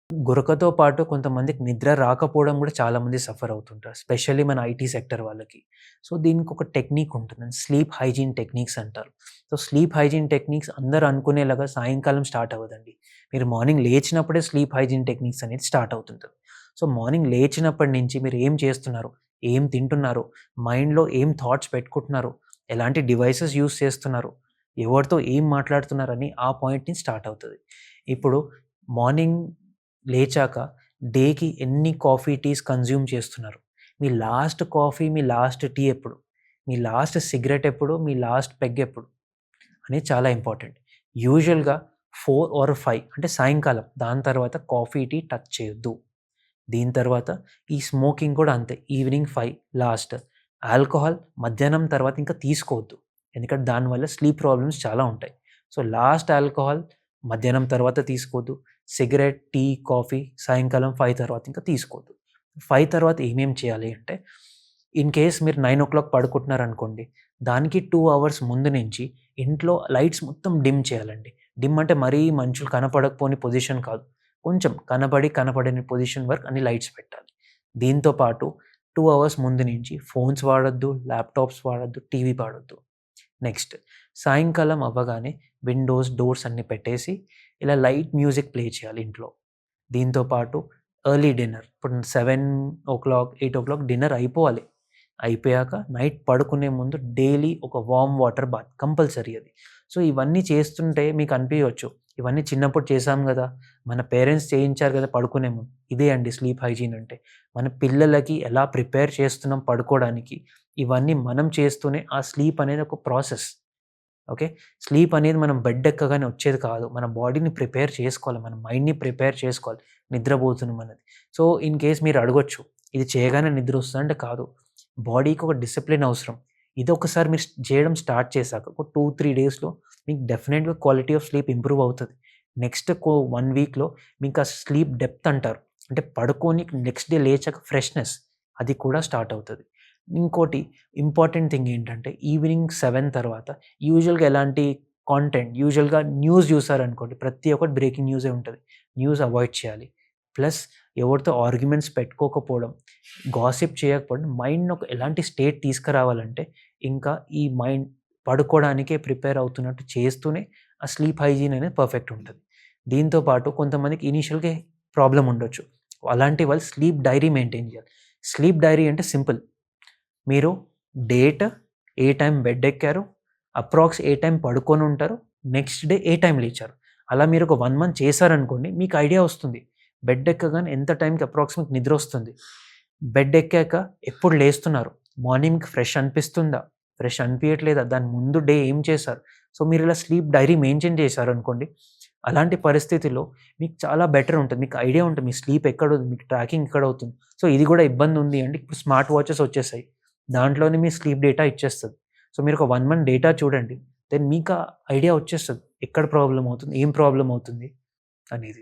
గురకతో పాటు కొంతమందికి నిద్ర రాకపోవడం గూడా చాలామంది సఫర్ అవుతుంటారు. స్పెషల్లీ మన ఐటీ సెక్టర్ వాళ్ళకి. సో, దీనికొక టెక్నిక్ ఉంటుందండి. స్లీప్ హైజీన్ టెక్నిక్స్ అంటారు. సో, స్లీప్ హైజీన్ టెక్నిక్స్ అందరూ అనుకునేలాగా సాయంకాలం స్టార్ట్ అవ్వదండి. మీరు మార్నింగ్ లేచినప్పుడే స్లీప్ హైజీన్ టెక్నిక్స్ అనేది స్టార్ట్ అవుతుంటది. సో, మార్నింగ్ లేచినప్పటి నుంచి మీరు ఏం చేస్తున్నారు? ఏం తింటున్నారు? మైండ్‌లో ఏం థాట్స్ పెట్టుకుంటున్నారు? ఎలాంటి డివైసెస్ యూజ్ చేస్తున్నారు? ఎవరితో ఏం మాట్లాడుతున్నారని ఆ పాయింట్ నుంచి స్టార్ట్ అవుతది. ఇప్పుడు మార్నింగ్ లేచాక డేకి ఎన్ని కాఫీ, టీస్ కన్జ్యూమ్ చేస్తున్నారు? మీ లాస్ట్ కాఫీ, మీ లాస్ట్ టీ ఎప్పుడు? మీ లాస్ట్ సిగరెట్ ఎప్పుడు? మీ లాస్ట్ పెగ్ ఎప్పుడు? అనేది చాలా ఇంపార్టెంట్. యూజువల్‌గా 4 ఆర్ 5 అంటే సాయంకాలం. దాని తర్వాత కాఫీ, టీ టచ్ చేయొద్దు. దీని తర్వాత ఈ స్మోకింగ్ కూడా అంతే. Evening 5 last. ఆల్కహాల్ మధ్యాహ్నం తర్వాత ఇంకా తీసుకోవద్దు. ఎందుకంటే దానివల్ల స్లీప్ ప్రాబ్లమ్స్ చాలా ఉంటాయి. సో, లాస్ట్ ఆల్కహాల్ మధ్యాహ్నం తర్వాత తీసుకోవద్దు. సిగరెట్, టీ, కాఫీ సాయంకాలం 5 తర్వాత ఇంకా తీసుకోవద్దు. 5 తర్వాత ఏమేం చేయాలి అంటే, ఇన్ కేస్ మీరు 9:00 పడుకుంటున్నారనుకోండి, దానికి 2 అవర్స్ ముందు నుంచి ఇంట్లో లైట్స్ మొత్తం డిమ్ చేయాలండి. డిమ్ అంటే మరీ మనుషులు కనపడకపోని పొజిషన్ కాదు. కొంచెం కనపడని పొజిషన్ వరకు అన్ని లైట్స్ పెట్టాలి. దీంతో పాటు 2 అవర్స్ ముందు నుంచి ఫోన్స్ వాడొద్దు, ల్యాప్‌టాప్స్ వాడొద్దు, టీవీ వాడొద్దు. నెక్స్ట్ సాయంకాలం అవ్వగానే విండోస్, డోర్స్ అన్నీ పెట్టేసి ఇలా లైట్ మ్యూజిక్ ప్లే చేయాలి ఇంట్లో. దీంతో పాటు ఎర్లీ డిన్నర్ ఇప్పుడు 7:00, 8:00 డిన్నర్ అయిపోవాలి. అయిపోయాక నైట్ పడుకునే ముందు డైలీ ఒక వార్మ్ వాటర్ బాత్ కంపల్సరీ అది. సో, ఇవన్నీ చేస్తుంటే మీకు అనిపియొచ్చు. ఇవన్నీ చిన్నప్పుడు చేశాం గదా! మన పేరెంట్స్ చేయించారు గదా! పడుకునే ముందు. ఇదే అండి స్లీప్ హైజీన్ అంటే. మన పిల్లలకి ఎలా ప్రిపేర్ చేస్తున్నాం పడుకోవడానికి, ఇవన్నీ మనం చేస్తూనే ఆ స్లీప్ అనేది ఒక ప్రాసెస్. ఓకే. స్లీప్ అనేది మనం బెడ్ ఎక్కగానే వచ్చేది కాదు. మన బాడీని ప్రిపేర్ చేసుకోవాలి. మన మైండ్‌ని ప్రిపేర్ చేసుకోవాలి. నిద్రపోతున్నాం అన్నది. సో, ఇన్ కేస్ మీరు అడగొచ్చు. ఇది చేయగానే నిద్ర వస్తదా అంటే కాదు. బాడీకి ఒక డిసిప్లిన్ అవసరం. ఇదొకసారి మీరు చేయడం స్టార్ట్ చేశాక ఒక 2, 3 డేస్‌లో మీకు డెఫినిట్‌గా క్వాలిటీ ఆఫ్ స్లీప్ ఇంప్రూవ్ అవుతది. నెక్స్ట్ 1 వీక్‌లో మీకు ఆ స్లీప్ డెప్త్ అంటారు. అంటే పడుకొని నెక్స్ట్ డే లేచాక ఫ్రెష్‌నెస్ అది కూడా స్టార్ట్ అవుతది. ఇంకోటి ఇంపార్టెంట్ థింగ్ ఏంటంటే ఈవినింగ్ 7 తర్వాత యూజువల్‌గా ఎలాంటి యూజువల్‌గా న్యూస్ చూసారనుకోండి ప్రతి ఒక్కటి బ్రేకింగ్ న్యూసే ఉంటది. న్యూస్ అవాయిడ్ చేయాలి. ప్లస్ ఎవరితో ఆర్గ్యుమెంట్స్ పెట్టుకోకపోవడం, గాసిప్ చేయకపోవడం మైండ్‌ని ఒక ఎలాంటి స్టేట్ తీసుకురావాలంటే ఇంకా ఈ మైండ్ పడుకోవడానికే ప్రిపేర్ అవుతున్నట్టు చేస్తూనే ఆ స్లీప్ హైజీన్ అనేది పర్ఫెక్ట్ ఉంటది. దీంతో పాటు కొంతమందికి ఇనీషియల్‌గా ప్రాబ్లమ్ ఉండొచ్చు. అలాంటి వాళ్ళు స్లీప్ డైరీ మెయింటైన్ చేయాలి. స్లీప్ డైరీ అంటే సింపుల్. మీరు డేట్, ఏ టైం బెడ్ ఎక్కారు, అప్రాక్స్ ఏ టైం పడుకొనుంటారు, నెక్స్ట్ డే ఏ టైం లేచారు. అలా మీరు ఒక 1 మంత్ చేశారనుకోండి మీకు ఐడియా వస్తుంది. బెడ్ ఎక్కగానే ఎంత టైంకి అప్రాక్స్ నిద్రొస్తుంది. బెడ్ ఎక్కాక ఎప్పుడు లేస్తున్నారు? మార్నింగ్ మీకు ఫ్రెష్ అనిపిస్తుందా? ఫ్రెష్ అనిపియట్లేదా? దాని ముందు డే ఏం చేశారు? సో, మీరు ఇలా స్లీప్ డైరీ మెయింటైన్ చేశారనుకోండి, అలాంటి పరిస్థితిలో మీకు చాలా బెటర్ ఉంటది. మీకు ఐడియా ఉంటది. మీ స్లీప్ ఎక్కడుంది? మీకు ట్రాకింగ్ ఎక్కడవుతుంది? సో, ఇది కూడా ఇబ్బందుంది అంటే ఇప్పుడు స్మార్ట్ వాచెస్ వచ్చేసాయి. దాంట్లోనే మీ స్లీప్ డేటా ఇచ్చేస్తది. సో, మీరొక 1 మంత్ డేటా చూడండి. దెన్ మీకా ఐడియా వచ్చేస్తది. ఎక్కడ ప్రాబ్లమ్ అవుతుంది? ఏం ప్రాబ్లమ్ అవుతుంది అనేది.